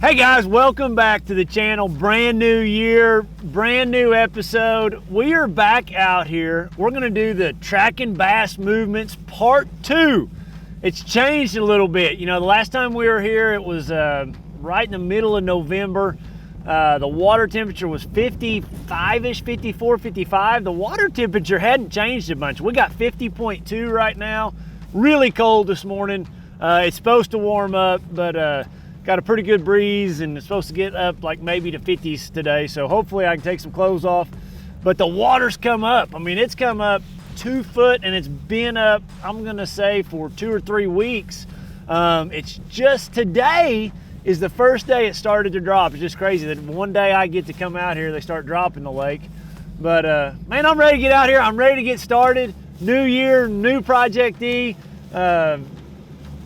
Hey guys, welcome back to the channel. Brand new year, brand new episode. We are back out here. We're gonna do the tracking bass movements part 2. It's changed a little bit. You know, the last time we were here, it was right in the middle of November. The water temperature was 55-ish, 54, 55. The water temperature hadn't changed a bunch. We got 50.2 right now. Really cold this morning. It's supposed to warm up, but got a pretty good breeze and it's supposed to get up like maybe to 50s today. So hopefully I can take some clothes off. But the water's come up. I mean, it's come up 2 foot and it's been up, I'm gonna say, for 2 or 3 weeks. It's just today is the first day it started to drop. It's just crazy that one day I get to come out here, they start dropping the lake. But man, I'm ready to get out here. I'm ready to get started. New year, new Project E. We're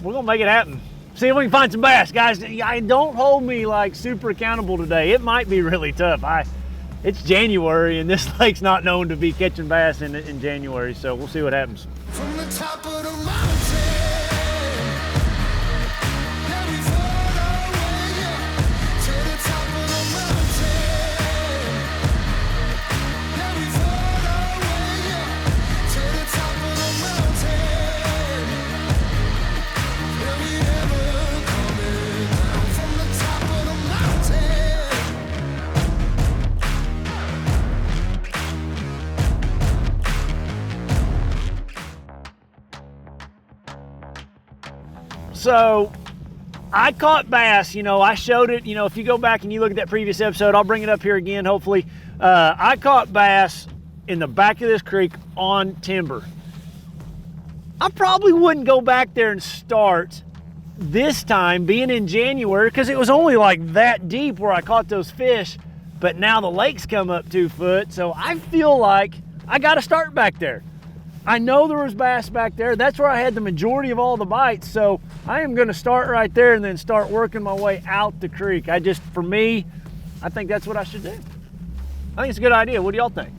gonna make it happen. See if we can find some bass, guys. Don't hold me like super accountable today. It might be really tough. It's January and this lake's not known to be catching bass in January, so we'll see what happens. From the top of the mountain, yeah, we float our way up to the top of the mountain. Yeah, we float our way up to the top of the mountain. Yeah, we ever coming down from the top of the mountain. So I caught bass, you know, I showed it, you know, if you go back and you look at that previous episode, I'll bring it up here again, hopefully. I caught bass in the back of this creek on timber. I probably wouldn't go back there and start this time being in January because it was only like that deep where I caught those fish, but now the lake's come up 2 foot. So I feel like I got to start back there. I know there was bass back there. That's where I had the majority of all the bites. So I am gonna start right there and then start working my way out the creek. For me, I think that's what I should do. I think it's a good idea. What do y'all think?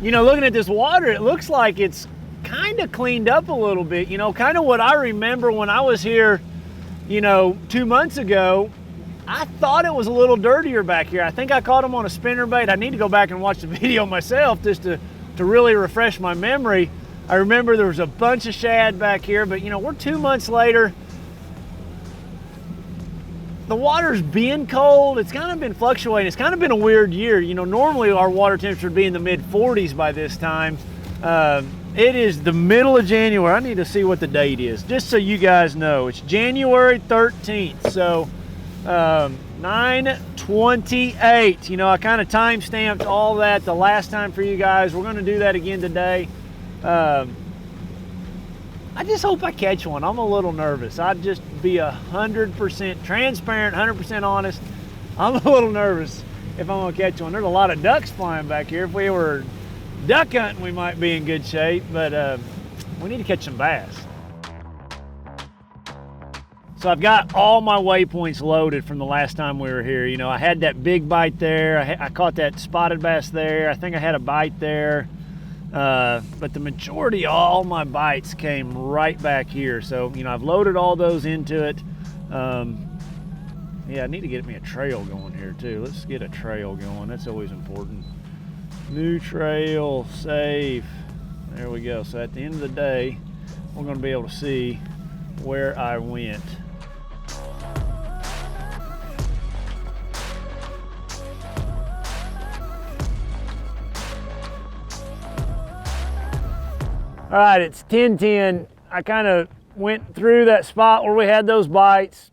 You know, looking at this water, it looks like it's kind of cleaned up a little bit. You know, kind of what I remember when I was here, you know, 2 months ago. I thought it was a little dirtier back here. I think I caught them on a spinnerbait. I need to go back and watch the video myself just to really refresh my memory. I remember there was a bunch of shad back here, but you know, we're 2 months later. The water's been cold. It's kind of been fluctuating. It's kind of been a weird year. You know, normally our water temperature would be in the mid 40s by this time. It is the middle of January. I need to see what the date is, just so you guys know. It's January 13th, so 9/28. You know, I kind of time stamped all that the last time for you guys. We're going to do that again today. I just hope I catch one. I'm a little nervous. I'd just be 100% transparent, 100% honest. I'm a little nervous if I'm going to catch one. There's a lot of ducks flying back here. If we were duck hunting, we might be in good shape, but we need to catch some bass. So I've got all my waypoints loaded from the last time we were here. You know, I had that big bite there. I caught that spotted bass there. I think I had a bite there. But the majority of all my bites came right back here. So, you know, I've loaded all those into it. Yeah, I need to get me a trail going here too. Let's get a trail going. That's always important. New trail, save. There we go. So at the end of the day, we're going to be able to see where I went. All right, it's 10:10. I kind of went through that spot where we had those bites,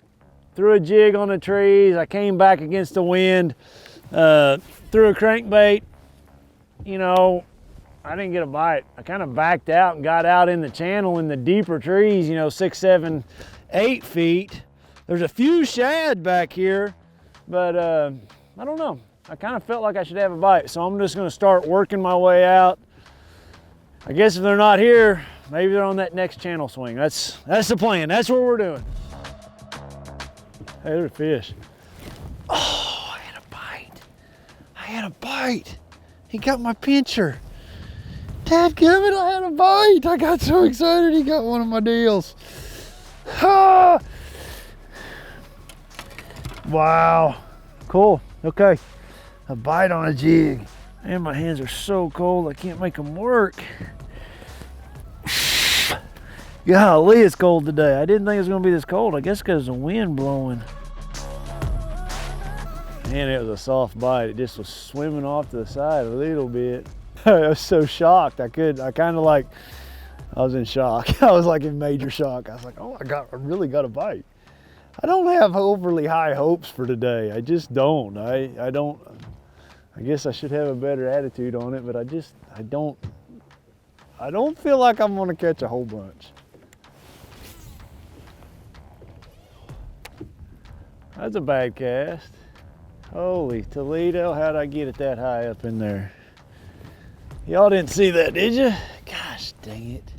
threw a jig on the trees. I came back against the wind, threw a crankbait. You know, I didn't get a bite. I kind of backed out and got out in the channel in the deeper trees, you know, 6, 7, 8 feet. There's a few shad back here, but I don't know. I kind of felt like I should have a bite, so I'm just gonna start working my way out. I guess if they're not here, maybe they're on that next channel swing. That's the plan. That's what we're doing. Hey, there's a fish. Oh, I had a bite. I had a bite. He got my pincher. Dadgummit, I had a bite. I got so excited he got one of my deals. Oh, Wow, cool, okay. A bite on a jig. And my hands are so cold, I can't make them work. Golly, it's cold today. I didn't think it was gonna be this cold. I guess because of the wind blowing. Man, it was a soft bite. It just was swimming off to the side a little bit. I was so shocked. I was in shock. I was like in major shock. I was like, oh my God, I really got a bite. I don't have overly high hopes for today. I just don't. I guess I should have a better attitude on it, but I don't feel like I'm gonna catch a whole bunch. That's a bad cast. Holy Toledo, how'd I get it that high up in there? Y'all didn't see that, did you? Gosh dang it.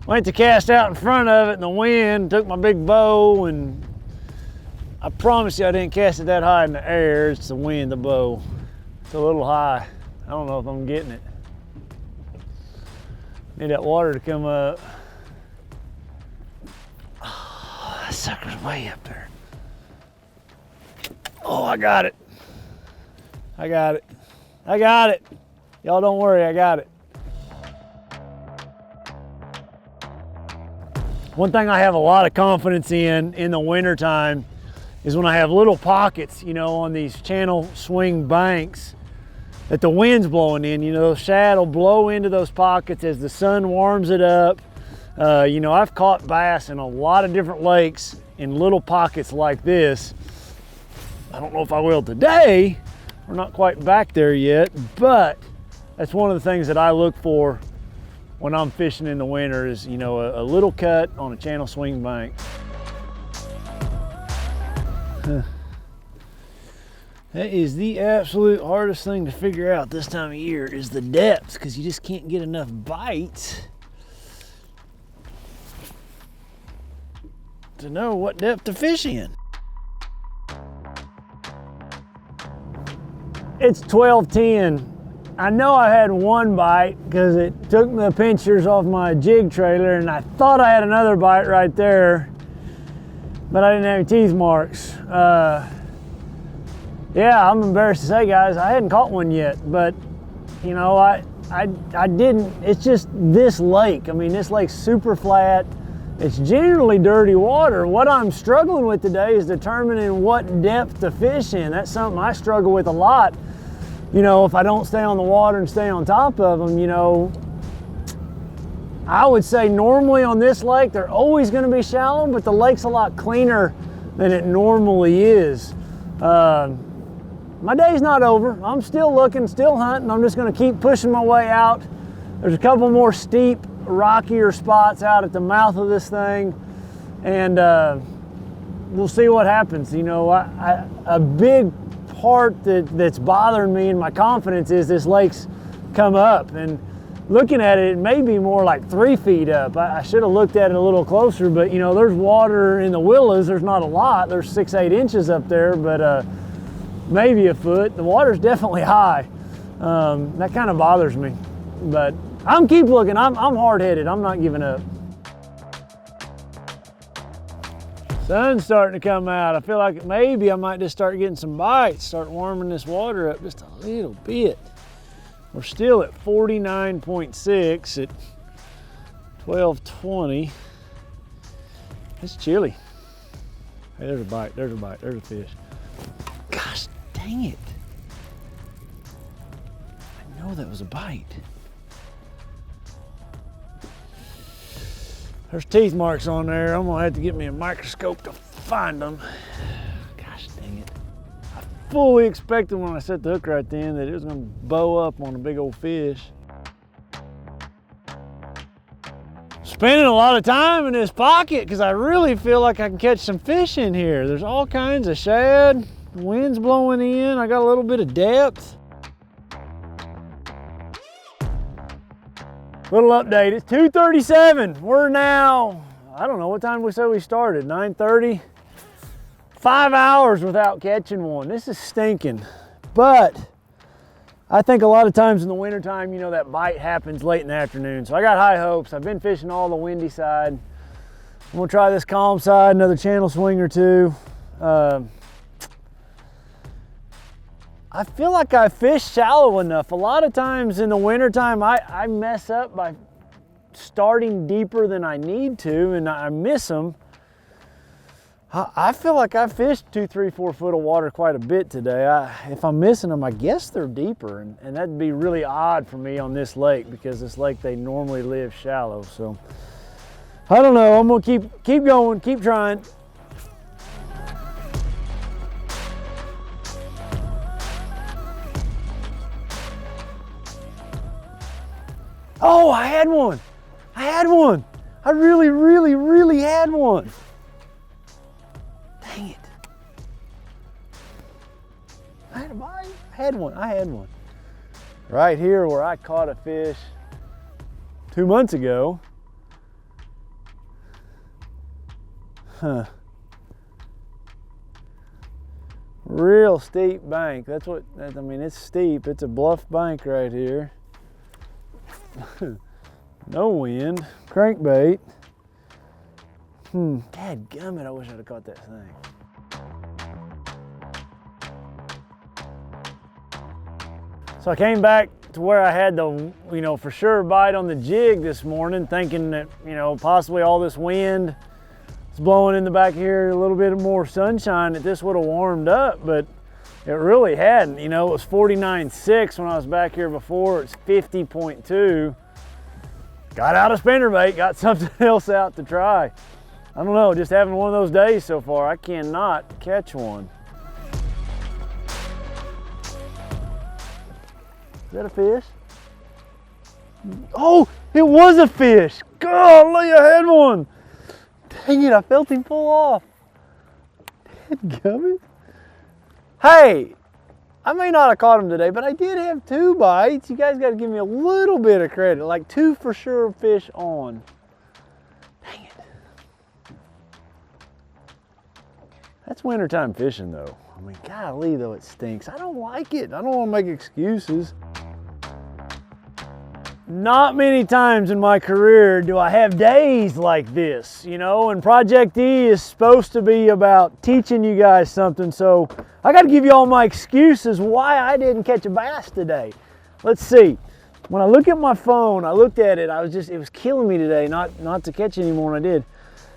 Went to cast out in front of it in the wind, took my big bow, and I promise you I didn't cast it that high in the air. It's the wind, the bow. It's a little high. I don't know if I'm getting it. Need that water to come up. Oh, that sucker's way up there. Oh, I got it. I got it. I got it. Y'all don't worry, I got it. One thing I have a lot of confidence in the wintertime is when I have little pockets, you know, on these channel swing banks that the wind's blowing in. You know, the shad will blow into those pockets as the sun warms it up. You know, I've caught bass in a lot of different lakes in little pockets like this. I don't know if I will today. We're not quite back there yet, but that's one of the things that I look for when I'm fishing in the winter is, you know, a little cut on a channel swing bank. That is the absolute hardest thing to figure out this time of year is the depths, because you just can't get enough bites to know what depth to fish in. It's 12:10. I know I had one bite because it took the pinchers off my jig trailer, and I thought I had another bite right there, but I didn't have any teeth marks. Yeah, I'm embarrassed to say, guys, I hadn't caught one yet, but you know, I didn't. It's just this lake. I mean, this lake's super flat. It's generally dirty water. What I'm struggling with today is determining what depth to fish in. That's something I struggle with a lot. You know, if I don't stay on the water and stay on top of them, you know, I would say normally on this lake, they're always gonna be shallow, but the lake's a lot cleaner than it normally is. My day's not over. I'm still looking, still hunting. I'm just gonna keep pushing my way out. There's a couple more steep, rockier spots out at the mouth of this thing, and we'll see what happens. You know, a big part that's bothering me in my confidence is this lake's come up, and looking at it, it may be more like 3 feet up. I should have looked at it a little closer, but you know, there's water in the willows. There's not a lot. There's 6-8 inches up there, but maybe a foot. The water's definitely high. That kind of bothers me, but I'm keep looking. I'm hard-headed. I'm not giving up. Sun's starting to come out. I feel like maybe I might just start getting some bites, start warming this water up just a little bit. We're still at 49.6 at 12:20. It's chilly. Hey, there's a bite, there's a bite, there's a fish. Gosh dang it. I know that was a bite. There's teeth marks on there. I'm gonna have to get me a microscope to find them. Gosh dang it. I fully expected when I set the hook right then that it was gonna bow up on a big old fish. Spending a lot of time in this pocket because I really feel like I can catch some fish in here. There's all kinds of shad. The wind's blowing in. I got a little bit of depth. Little update, it's 2:37. We're now, I don't know, what time we said we started, 9:30? 5 hours without catching one. This is stinking. But I think a lot of times in the wintertime, you know, that bite happens late in the afternoon. So I got high hopes. I've been fishing all the windy side. I'm gonna try this calm side, another channel swing or two. I feel like I fish shallow enough. A lot of times in the wintertime, I mess up by starting deeper than I need to, and I miss them. I feel like I fished 2, 3, 4 foot of water quite a bit today. If I'm missing them, I guess they're deeper, and that'd be really odd for me on this lake, because this lake, they normally live shallow. So I don't know. I'm gonna keep going, keep trying. Oh, I had one. I had one. I really, really, really had one. Dang it. I had a bite. I had one. Right here where I caught a fish 2 months ago. Huh. Real steep bank. That's what, I mean, it's steep. It's a bluff bank right here. No wind, crankbait. Dadgummit, I wish I'd have caught that thing. So I came back to where I had the, for sure bite on the jig this morning, thinking that, possibly all this wind is blowing in the back here, a little bit more sunshine, that this would have warmed up, but it really hadn't. It was 49.6 when I was back here before. It's 50.2. Got out a spinnerbait, got something else out to try. I don't know, just having one of those days so far. I cannot catch one. Is that a fish? Oh, it was a fish. Golly, I had one. Dang it, I felt him pull off. Dadgummit. Hey, I may not have caught him today, but I did have 2 bites. You guys got to give me a little bit of credit, like 2 for sure fish on. Dang it. That's wintertime fishing though. I mean, golly though, it stinks. I don't like it. I don't want to make excuses. Not many times in my career do I have days like this, and Project E is supposed to be about teaching you guys something, so I got to give you all my excuses why I didn't catch a bass today. Let's see. When I look at my phone, I looked at it, it was killing me today not to catch any more than I did.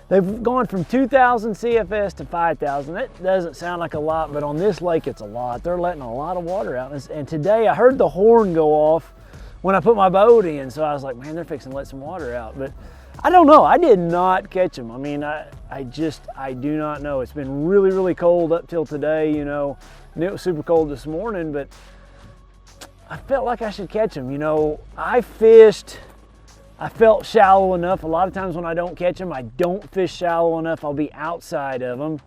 They've gone from 2,000 CFS to 5,000. That doesn't sound like a lot, but on this lake it's a lot. They're letting a lot of water out. And today I heard the horn go off when I put my boat in, so I was like, man, they're fixing to let some water out. But I don't know, I did not catch them. I mean, I do not know. It's been really, really cold up till today, and it was super cold this morning, but I felt like I should catch them. I felt shallow enough. A lot of times when I don't catch them, I don't fish shallow enough. I'll be outside of them.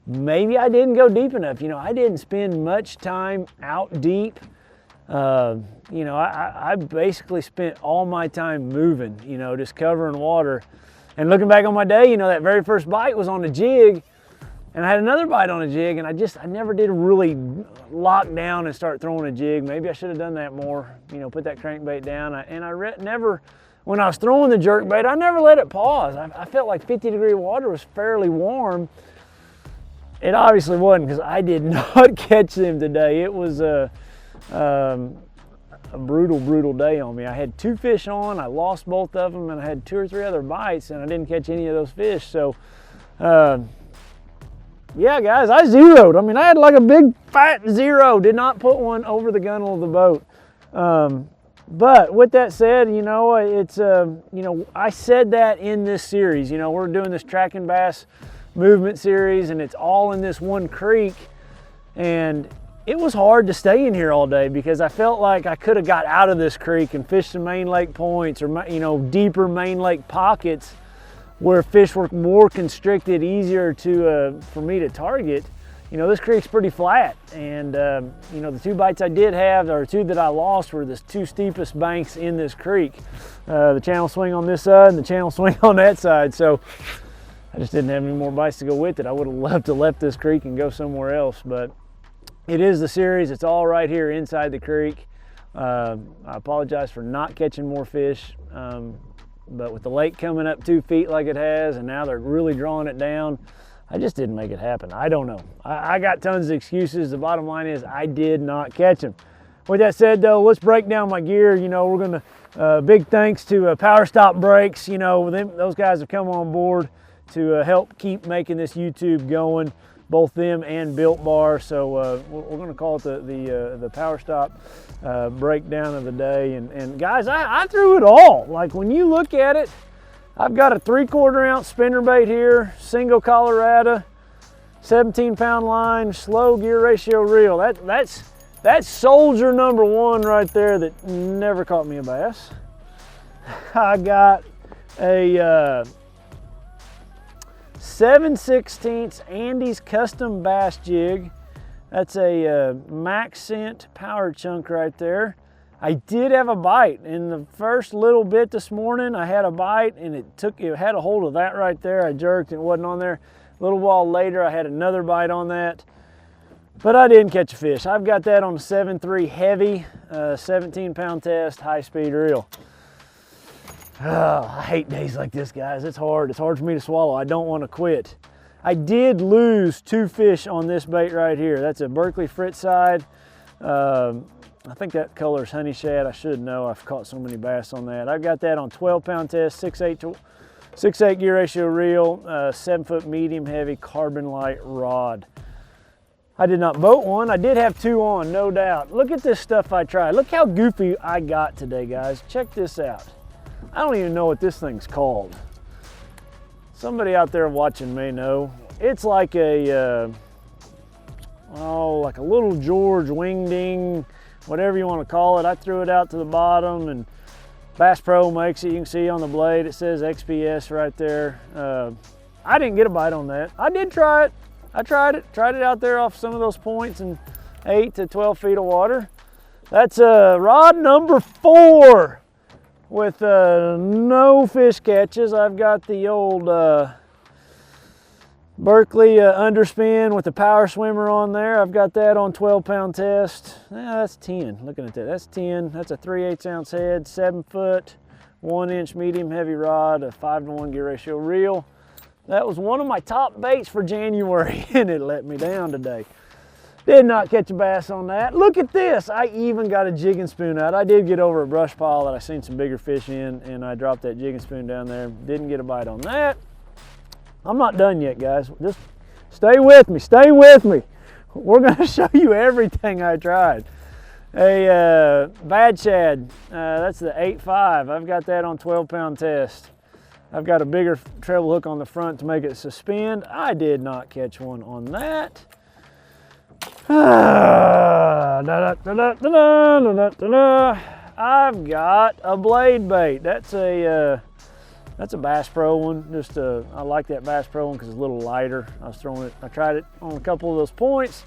Maybe I didn't go deep enough. I didn't spend much time out deep. I basically spent all my time moving, just covering water. And looking back on my day, that very first bite was on a jig, and I had another bite on a jig, and I never did really lock down and start throwing a jig. Maybe I should have done that more, put that crankbait down. Never, when I was throwing the jerkbait, I never let it pause. I felt like 50-degree water was fairly warm. It obviously wasn't, because I did not catch them today. It was a brutal day on me. I had 2 fish on, I lost both of them, and I had 2 or 3 other bites, and I didn't catch any of those fish. So yeah guys, I zeroed. I mean, I had like a big fat 0. Did not put one over the gunnel of the boat. But with that said, it's I said that in this series, we're doing this tracking bass movement series, and it's all in this one creek, and it was hard to stay in here all day because I felt like I could have got out of this creek and fished some main lake points, or deeper main lake pockets where fish were more constricted, easier to for me to target. This creek's pretty flat, and the 2 bites I did have, or 2 that I lost, were the 2 steepest banks in this creek. The channel swing on this side and the channel swing on that side. So I just didn't have any more bites to go with it. I would have loved to left this creek and go somewhere else, but it is the series. It's all right here inside the creek. I apologize for not catching more fish, but with the lake coming up 2 feet like it has, and now they're really drawing it down, I just didn't make it happen. I don't know. I got tons of excuses. The bottom line is I did not catch him. With that said though, let's break down my gear. You know, we're gonna, big thanks to Power Stop Brakes. You know, those guys have come on board to help keep making this YouTube going, both them and Built Bar. So we're gonna call it the Power Stop breakdown of the day. And guys, I threw it all. Like when you look at it, I've got a 3/4 ounce spinnerbait here, single Colorado, 17-pound line, slow gear ratio reel. That's soldier number one right there that never caught me a bass. I got a 7/16 Andes custom bass jig. That's a max scent power chunk right there. I did have a bite in the first little bit this morning. I had a bite and it had a hold of that right there. I jerked and it wasn't on there. A little while later I had another bite on that, but I didn't catch a fish. I've got that on a 7.3 heavy, 17-pound test, high-speed reel. Oh, I hate days like this, guys. It's hard. It's hard for me to swallow. I don't want to quit. I did lose 2 fish on this bait right here. That's a Berkeley Fritz side. I think that color is honey shad. I should know. I've caught so many bass on that. I've got that on 12-pound test, 6.8 gear ratio reel, 7-foot medium heavy carbon light rod. I did not boat one. I did have 2 on, no doubt. Look at this stuff I tried. Look how goofy I got today, guys. Check this out. I don't even know what this thing's called. Somebody out there watching may know. It's like a, like a little George wingding, whatever you want to call it. I threw it out to the bottom and Bass Pro makes it. You can see on the blade it says XPS right there. I didn't get a bite on that. I did try it. I tried it out there off some of those points in 8 to 12 feet of water. That's rod number 4 with no fish catches. I've got the old Berkeley underspin with the power swimmer on there. I've got that on 12-pound test. Yeah, that's 10. Looking at that, that's 10. That's a 3/8 ounce head, 7-foot, 1-inch medium heavy rod, a 5-to-1 gear ratio reel. That was one of my top baits for January, and it let me down today. Did not catch a bass on that. Look at this. I even got a jigging spoon out. I did get over a brush pile that I seen some bigger fish in, and I dropped that jigging spoon down there. Didn't get a bite on that. I'm not done yet, guys. Just stay with me. Stay with me. We're going to show you everything I tried. A Bad Shad. That's the 8.5. I've got that on 12-pound test. I've got a bigger treble hook on the front to make it suspend. I did not catch one on that. I've got a blade bait. That's a Bass Pro one. Just I like that Bass Pro one because it's a little lighter. I tried it on a couple of those points.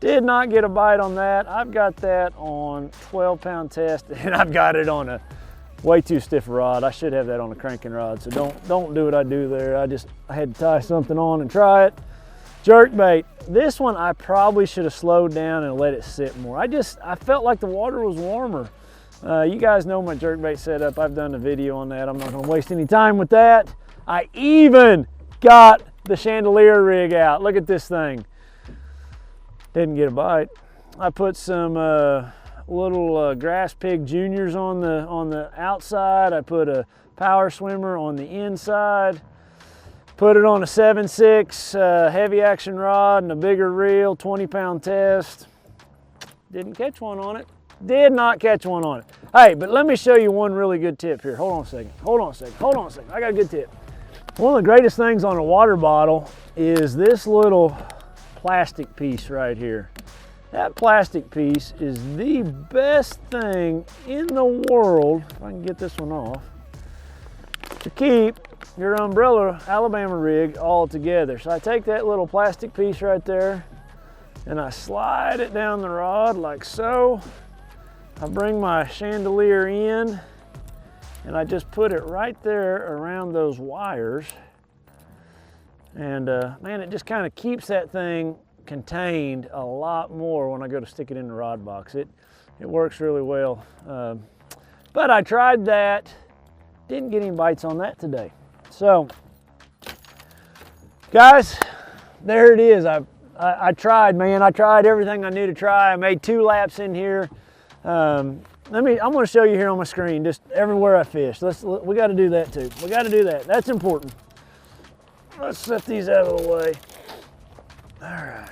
Did not get a bite on that. I've got that on 12-pound test, and I've got it on a way too stiff rod. I should have that on a cranking rod, so don't do what I do there. I had to tie something on and try it. Jerk bait. This one I probably should have slowed down and let it sit more. I felt like the water was warmer. You guys know my jerkbait setup. I've done a video on that. I'm not gonna waste any time with that. I even got the chandelier rig out. Look at this thing. Didn't get a bite. I put some little grass pig juniors on the outside. I put a power swimmer on the inside. Put it on a 7.6 heavy action rod and a bigger reel, 20-pound test. Didn't catch one on it. Did not catch one on it. Hey, but let me show you one really good tip here. Hold on a second. Hold on a second. Hold on a second. I got a good tip. One of the greatest things on a water bottle is this little plastic piece right here. That plastic piece is the best thing in the world, if I can get this one off, to keep your umbrella Alabama rig all together. So I take that little plastic piece right there and I slide it down the rod like so. I bring my chandelier in and I just put it right there around those wires. And man, it just kind of keeps that thing contained a lot more when I go to stick it in the rod box. It works really well. But I tried that, didn't get any bites on that today. So, guys, there it is. I tried, man. I tried everything I knew to try. I made 2 laps in here. I'm going to show you here on my screen just everywhere I fished. We got to do that too. We got to do that. That's important. Let's set these out of the way. All right.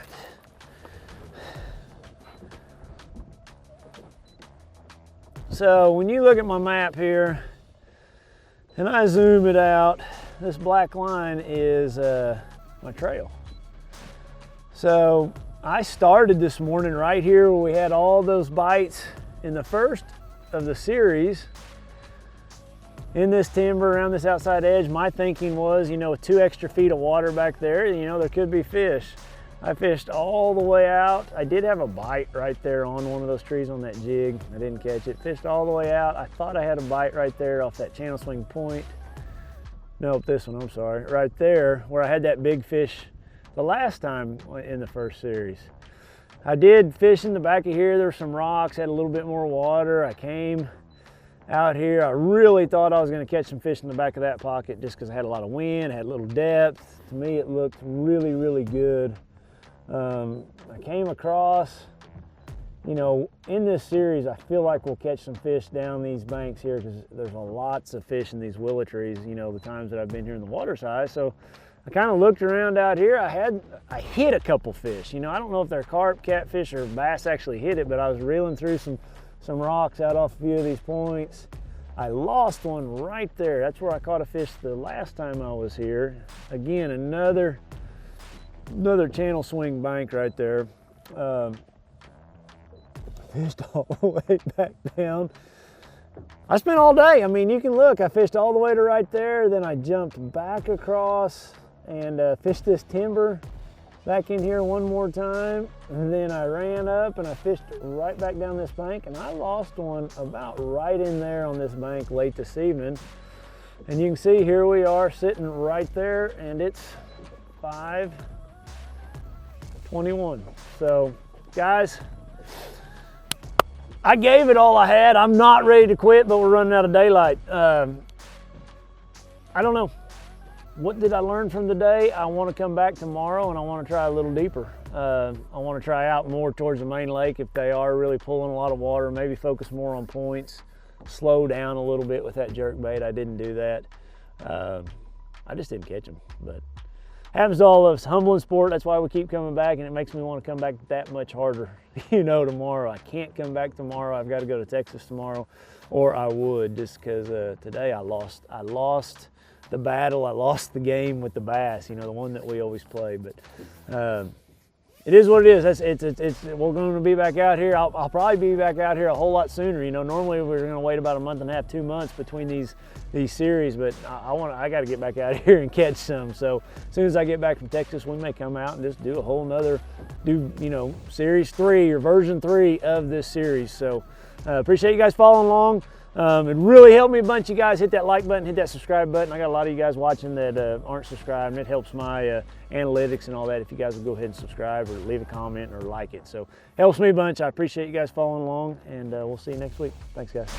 So when you look at my map here and I zoom it out, this black line is my trail. So I started this morning right here where we had all those bites in the first of the series in this timber around this outside edge. My thinking was, you know, with 2 extra feet of water back there, you know, there could be fish. I fished all the way out. I did have a bite right there on one of those trees on that jig. I didn't catch it. Fished all the way out. I thought I had a bite right there off that channel swing point. Nope, this one, I'm sorry. Right there where I had that big fish the last time in the first series. I did fish in the back of here. There were some rocks, had a little bit more water. I came out here. I really thought I was going to catch some fish in the back of that pocket just because I had a lot of wind, had a little depth. To me, it looked really, really good. I came across, you know, in this series, I feel like we'll catch some fish down these banks here because there's lots of fish in these willow trees, you know, the times that I've been here in the water side. So I kind of looked around out here. I hit a couple fish. You know, I don't know if they're carp, catfish, or bass actually hit it, but I was reeling through some rocks out off a few of these points. I lost one right there. That's where I caught a fish the last time I was here. Again, another channel swing bank right there. Fished all the way back down. I spent all day. I mean, you can look. I fished all the way to right there. Then I jumped back across and fished this timber back in here one more time. And then I ran up and I fished right back down this bank. And I lost one about right in there on this bank late this evening. And you can see here we are sitting right there, and it's 5:21. So, guys, I gave it all I had. I'm not ready to quit, but we're running out of daylight. I don't know. What did I learn from today? I want to come back tomorrow and I want to try a little deeper. I want to try out more towards the main lake if they are really pulling a lot of water, maybe focus more on points, slow down a little bit with that jerk bait. I didn't do that. I just didn't catch them, but happens to all of us. Humbling sport. That's why we keep coming back, and it makes me want to come back that much harder. You know, tomorrow I can't come back tomorrow. I've got to go to Texas tomorrow, or I would, just because today I lost the battle. I lost the game with the bass. You know, the one that we always play. But it is what it is. We're going to be back out here. I'll probably be back out here a whole lot sooner. You know, normally we're going to wait about a month and a half, 2 months between these series, but I got to get back out here and catch some. So as soon as I get back from Texas, we may come out and just do a whole nother, you know, series 3 or version 3 of this series. So appreciate you guys following along. It really helped me a bunch. You guys hit that like button, hit that subscribe button. I got a lot of you guys watching that aren't subscribed, and it helps my analytics and all that if you guys will go ahead and subscribe or leave a comment or like it. So helps me a bunch. I appreciate you guys following along, and we'll see you next week. Thanks, guys.